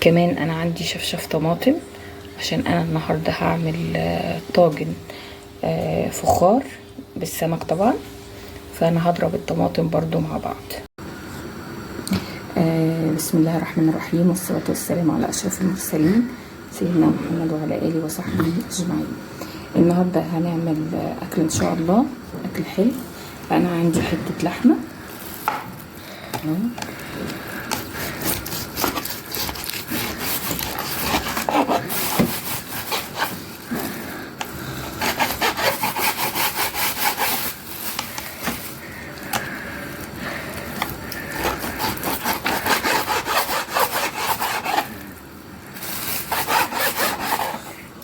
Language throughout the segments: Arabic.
كمان انا عندي شفشف طماطم عشان انا النهارده هعمل طاجن فخار بالسمك طبعا. فانا هضرب الطماطم برضو مع بعض. بسم الله الرحمن الرحيم، والصلاة والسلام على اشرف المرسلين سيدنا محمد وعلى اله وصحبه اجمعين. النهارده هنعمل اكل ان شاء الله، اكل حلو. انا عندي حته لحمه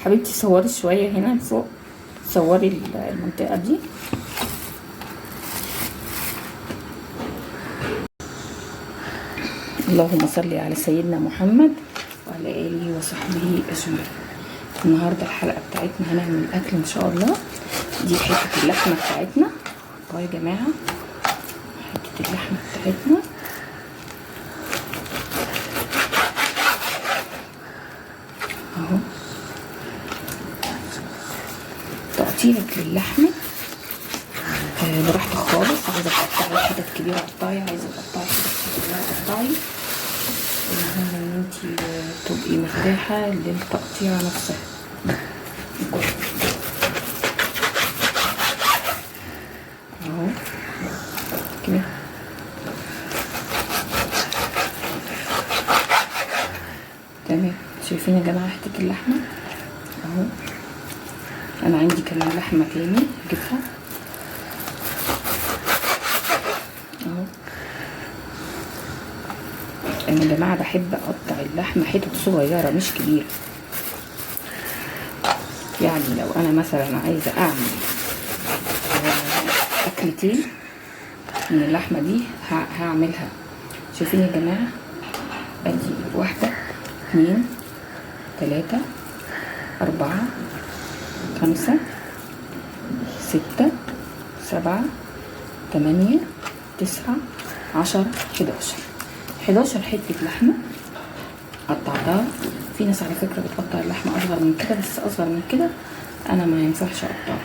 حبيبتي. صوري شويه هنا فوق، صوري المنطقه دي. اللهم صل على سيدنا محمد وعلى اله وصحبه اجمعين. النهارده الحلقه بتاعتنا هنعمل اكل ان شاء الله. دي حته اللحمه بتاعتنا يا جماعه، حته اللحمه بتاعتنا اهو. تقطيعك للحمه براحتك خالص. عايزه تقطعي حتت كبيره قطعي، عايزه تقطعي حتت صغيره قطعي. المهم ان انتي تبقي مرتاحه للتقطيع نفسها. اهو كده تمام. شايفين يا جماعه حته اللحمه اهو. انا عندي كمان لحمه تاني هجيبها اهو. انا يا جماعه بحب اقطع اللحمه حتت صغيره مش كبيره. يعني لو انا مثلا عايزه اعمل اكلتين من اللحمه دي هعملها. شايفين يا جماعه، ادي 1 2 3 4 5 6 7 8 9 10 11 حته لحمه قطعتها. في ناس على فكره بتقطع اللحمه اصغر من كده، بس اصغر من كده انا ما ينفعش اقطعها.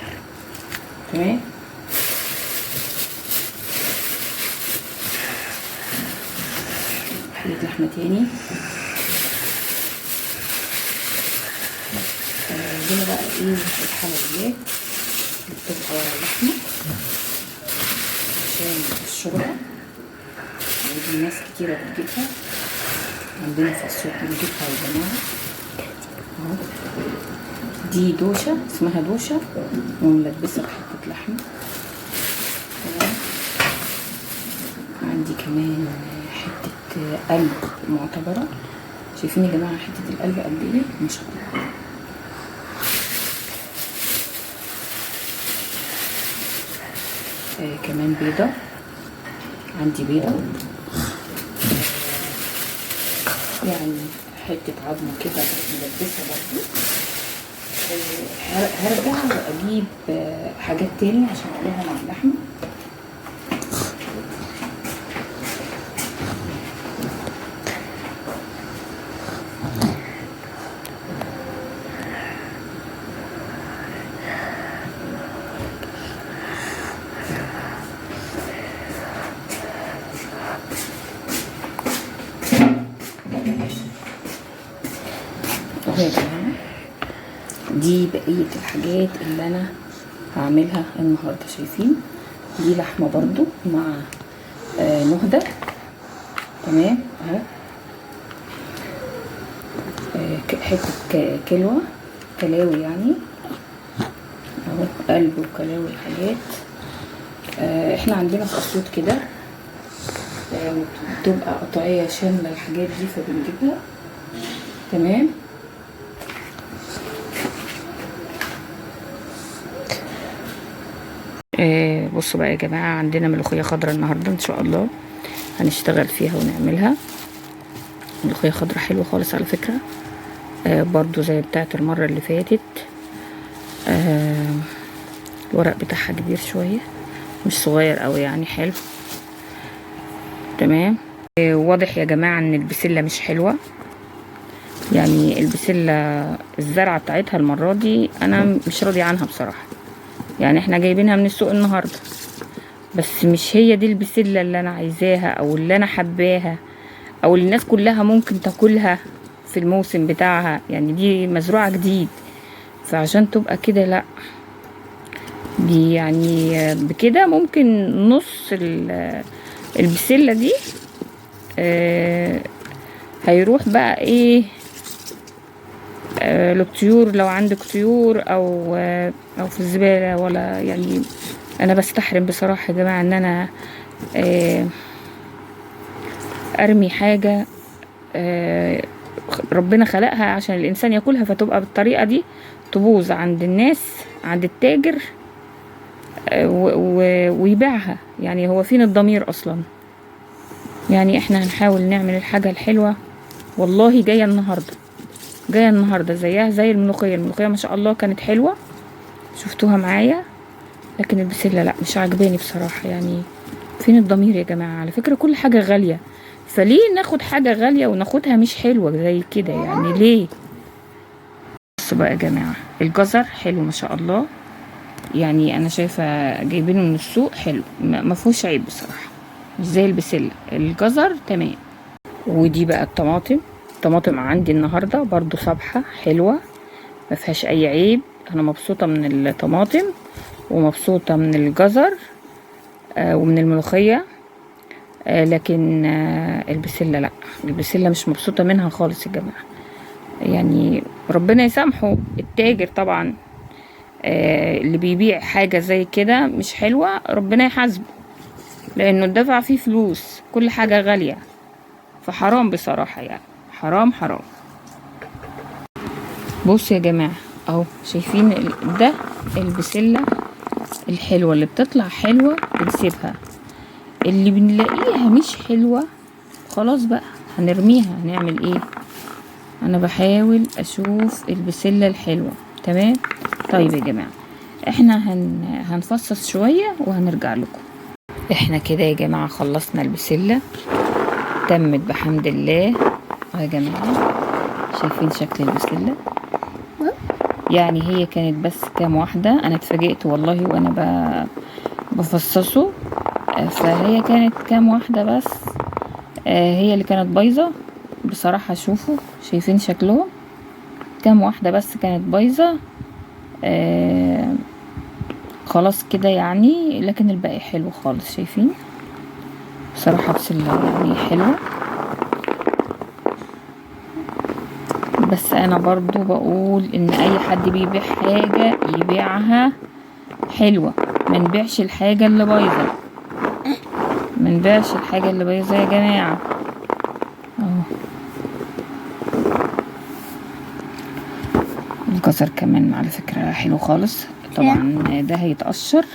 تمام. حته لحمه تاني. هنا بقى ايه الحلويات اللي بتبقى ورا اللحمه عشان الشوربه، ودي ناس كتيره بتجيبها. عندنا في السوق بنجيبها يا جماعه اهو. دي دوشه، اسمها دوشه وملبسه بحته لحمه. تمام. عندي كمان حته قلب معتبره. شايفين يا جماعه حته القلب قد ايه؟ ما شاء الله. كمان بيضه، عندي بيضه يعني حته عظمه كده ملبسه برضه. هرجع واجيب حاجات تاني عشان اعملها مع اللحمه. يا جماعه دي بقيه الحاجات اللي انا هعملها النهارده. شايفين دي لحمه برضو مع نهده. تمام اهو. حته كلاوي يعني اهو، قلب وكلاوي الحاجات. احنا عندنا في اسيوط كده بتبقى قطعيه شامله الحاجات دي فبنجيبها. تمام. بصوا بقى يا جماعه، عندنا ملوخيه خضراء النهارده ان شاء الله هنشتغل فيها ونعملها. ملوخيه خضراء حلوه خالص على فكره، برضو زي بتاعه المره اللي فاتت. الورق بتاعها كبير شويه مش صغير قوي يعني، حلو. تمام. واضح يا جماعه ان البسله مش حلوه يعني البسلة الزرعة بتاعتها المرة دي انا مش راضي عنها بصراحة. يعني احنا جايبينها من السوق النهاردة، بس مش هي دي البسلة اللي انا عايزاها او اللي انا حباها او اللي الناس كلها ممكن تاكلها في الموسم بتاعها. يعني دي مزروعة جديد، فعشان تبقى كده لا، دي يعني بكده ممكن نص البسلة دي هيروح بقى ايه للطيور، لو عندك طيور او في الزبالة. ولا يعني انا بستحرم بصراحة يا جماعة ان انا ارمي حاجة ربنا خلقها عشان الانسان ياكلها، فتبقى بالطريقة دي تبوظ عند الناس، عند التاجر ويبيعها. يعني هو فين الضمير اصلا؟ يعني احنا هنحاول نعمل الحاجة الحلوة. والله جاية النهاردة زيها زي الملوخية ما شاء الله كانت حلوة، شفتوها معايا. لكن البسلة لا، مش عاجباني بصراحة. يعني فين الضمير يا جماعة؟ على فكرة كل حاجة غالية، فليه ناخد حاجة غالية وناخدها مش حلوة زي كده؟ يعني ليه؟ بصوا بقى يا جماعة، الجزر حلو ما شاء الله. يعني انا شايفة جايبينه من السوق حلو، ما فيهوش عيب بصراحة، مش زي البسلة. الجزر تمام. ودي بقى الطماطم عندي النهاردة برضو صبحة حلوة، ما فيهاش اي عيب. انا مبسوطة من الطماطم ومبسوطة من الجزر ومن الملوخية. لكن البسلة لا، البسلة مش مبسوطة منها خالص يا جماعة. يعني ربنا يسامحه التاجر طبعا، اللي بيبيع حاجة زي كده مش حلوة ربنا يحاسبه، لانه دفع فيه فلوس، كل حاجة غالية، فحرام بصراحة. يعني حرام. بصوا يا جماعة اهو، شايفين ده البسلة الحلوة اللي بتطلع حلوة بنسيبها، اللي بنلاقيها مش حلوة خلاص بقى هنرميها. هنعمل ايه؟ انا بحاول اشوف البسلة الحلوة. تمام. طيب يا جماعة، احنا هنفصص شوية وهنرجع لكم. احنا كده يا جماعة خلصنا البسلة، تمت بحمد الله. يا جماعة شايفين شكل البسلة؟ يعني هي كانت بس كام واحدة، انا اتفاجئت والله وانا بفصصه. فهي كانت كام واحدة بس هي اللي كانت بايظة بصراحة. شوفوا شايفين شكلهم، كام واحدة بس كانت بايظة خلاص كده يعني. لكن الباقي حلو خالص، شايفين بصراحة بسلة يعني حلوة. بس انا برضو بقول ان اي حد بيبيع حاجة يبيعها حلوة، ما نبيعش الحاجة اللي بايظة، ما نبيعش الحاجة اللي بايظة يا جماعة. اهو الجزر كمان على فكرة حلو خالص. طبعا ده هيتقشر،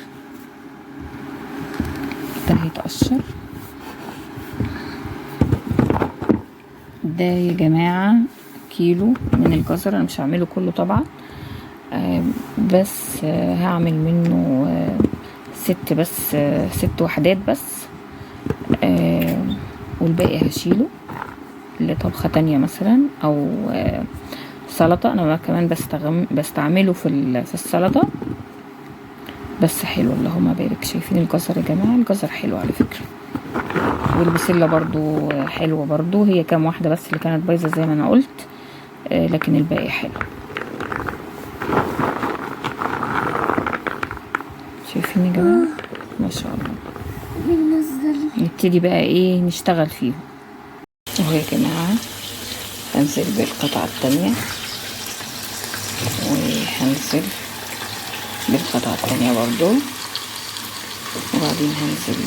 ده يا جماعة كيلو من الجزر. انا مش هعمله كله طبعا، بس هعمل منه ست وحدات بس، والباقي هشيله لطبخة تانية مثلا او سلطة. انا كمان بستعمله في السلطة. بس حلو اللهم بارك. شايفين الجزر يا جماعة؟ الجزر حلو على فكرة، والبسلة برضو حلوة برضو. هي كام واحدة بس اللي كانت بايظة زي ما انا قلت، لكن الباقي حلو. شايفين يا جماعة؟ ما شاء الله. نبتدي بقى ايه نشتغل فيهم. اهو يا جماعة هنزل بالقطعة التانية، وهنزل بالقطعة التانية برضو، وبعدين هنزل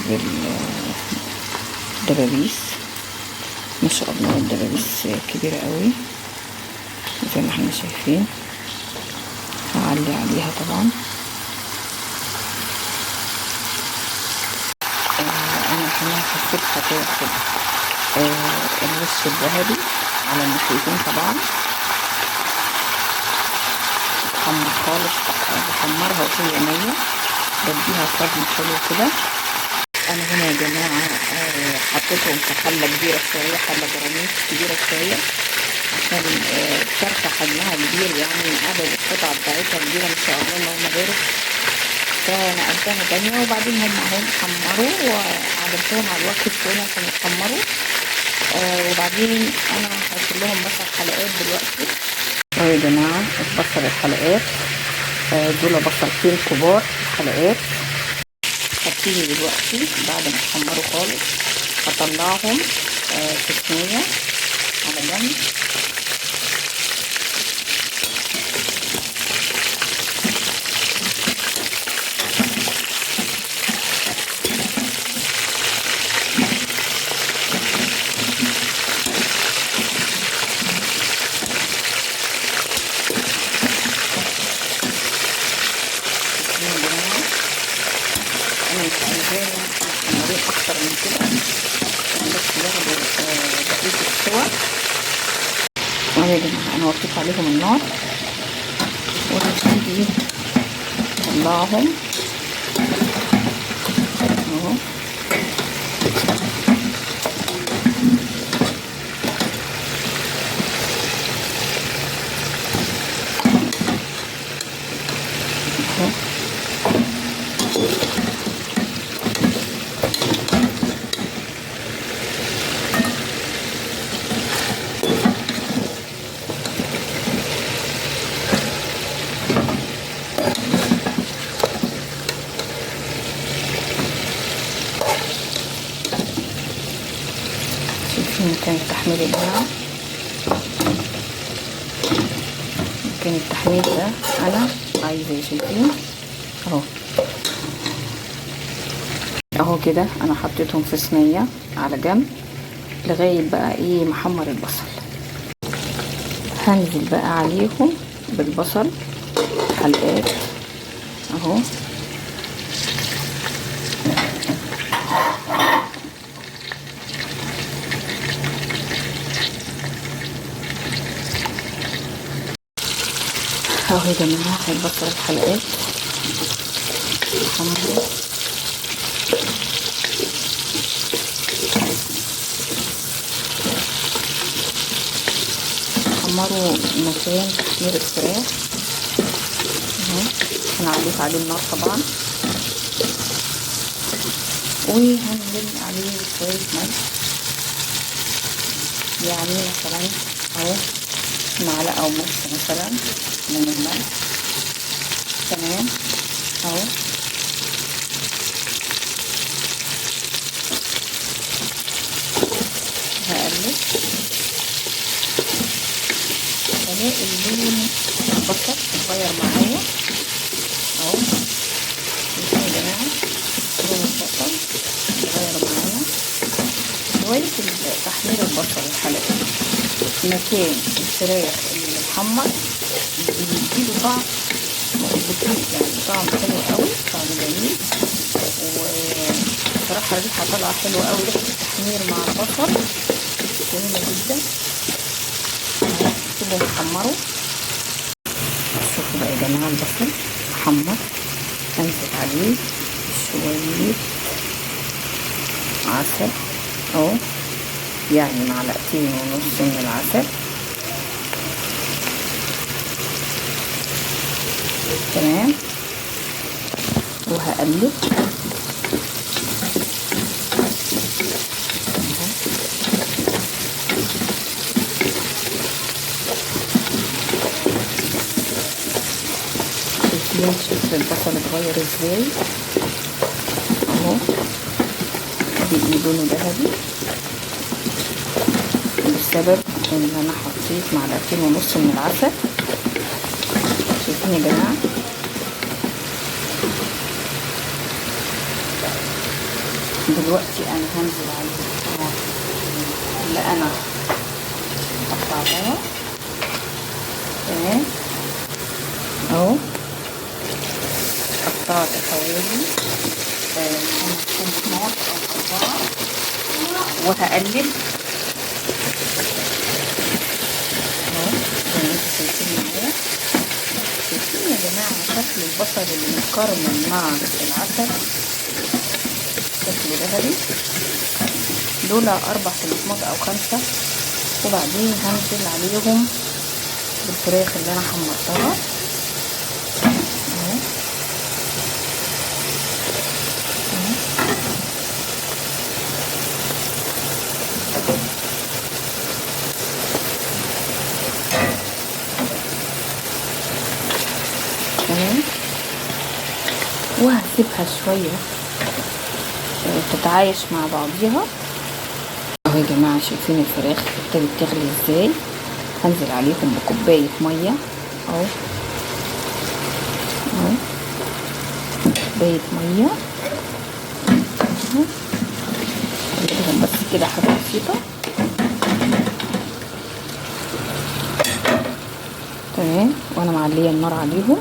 بالدبابيس. ما شاء الله الدبابيس كبيرة قوي زي ما احنا شايفين. هعلي عليها طبعا. انا كمان هسيبها تاخد الوش الذهبي على الناحيتين طبعا، تتحمر خالص، بحمرها وهي نية، بديها صدمة حلوة كده. انا هنا يا جماعة حطيتهم في حلة كبيرة شوية، حلة جرانيت كبيرة شوية عشان الفرخة حجمها كبير، يعني عدد القطع بتاعتها كبيرة ما شاء الله اللهم بارك. فنقلتها تانية، وبعدين هم اهم حمروا وعملتهم على الوقت التاني عشان يتحمروا. وبعدين انا هشيل لهم بصل حلقات دلوقتي. يا جماعة البصل الحلقات دول بصلتين كبار حلقات. هبتدي دلوقتي بعد ما اتحمروا خالص هطلعهم في صينية على جنب. انا مش عايزاهم محمرين اكتر من كده عشان بس ياخدوا بقية السوا. يا جماعة انا وطيت عليهم النار وهبتدي اطلعهم اهو. مكان التحمير يا جماعة، مكان التحمير ده انا عايزة شايفين اهو كده. انا حطيتهم في صينية على جنب لغاية بقى ايه محمر البصل. هنزل بقى عليهم بالبصل حلقات اهو. اهو يا جماعة البصل الحلقات حمروا مكان تحمير الفراخ اهو. انا عليت عليه النار طبعا، وهنزل عليه شوية ملح، يعني مثلا اهو معلقة ونص مثلا من الملح. تمام اهو. هقلب الاقي اللون البصل اتغير معايا اهو. شايفين يا جماعة لون البصل اتغير معايا. شوية تحمير البصل الحلقات مكان الفراخ اللي محمر بيديله طعم بطيء، يعني طعم حلو قوي، طعم جميل. وصراحة الريحة طالعة حلوة قوي، ريحة التحمير مع البصل جميلة جدا. سيبهم يحمروا. شوفوا بقى يا جماعة البصل محمر، انزل عليه شوية عسل اهو، يعني معلقتين ونص من العسل. تمام. وهقلب شكل البصل اتغير ازاي اهو، بيبقى لونه ذهبي بسبب ان انا حطيت معلقتين ونص من العسل. شايفين يا جماعه؟ دلوقتي انا هنزل عليه اللي انا قطعتها. تمام اهو. قطعت حوالي 5 نقط او 4 وهقلب اهو زي ما انتم شايفين معايا. شايفين يا جماعه شكل البصل اللي متكرمل مع العسل شكله ذهبي. دول 4 طماطمات او 5 وبعدين هنزل عليهم بالفراخ اللي انا حمرتها اهو. تمام، وهسيبها شويه تتعايش مع بعضيها اهو. يا جماعه شايفين الفراخ ابتدت تغلي ازاي؟ هنزل عليهم بكوبايه ميه اهو اهو، كوبايه ميه اهو. اقلبهم بس كده حاجه بسيطه. تمام، وانا معليه النار عليهم.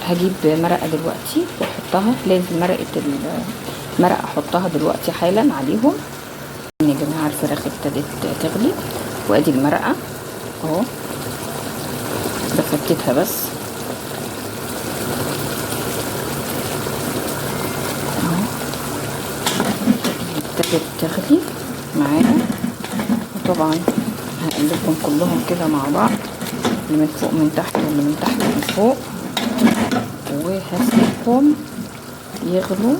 هجيب مرقه دلوقتي واحطها، لازم مرقه احطها دلوقتي حالا عليهم. يا جماعه الفراخ ابتدت تغلي، وادي المرقه اهو، بفتتها بس اهو، ابتدت تغلي معانا. وطبعا هقلبهم كلهم كده مع بعض، اللي من فوق من تحت واللي من تحت من فوق، وهسيبهم يغلوا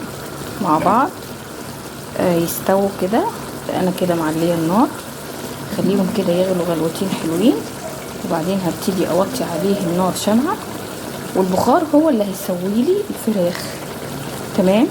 مع بعض يستووا كده. انا كده معليه النار، خليهم كده يغلوا غلوتين حلوين، وبعدين هبتدي اوطي عليه النار شمعة، والبخار هو اللي هيسوي لي الفراخ. تمام،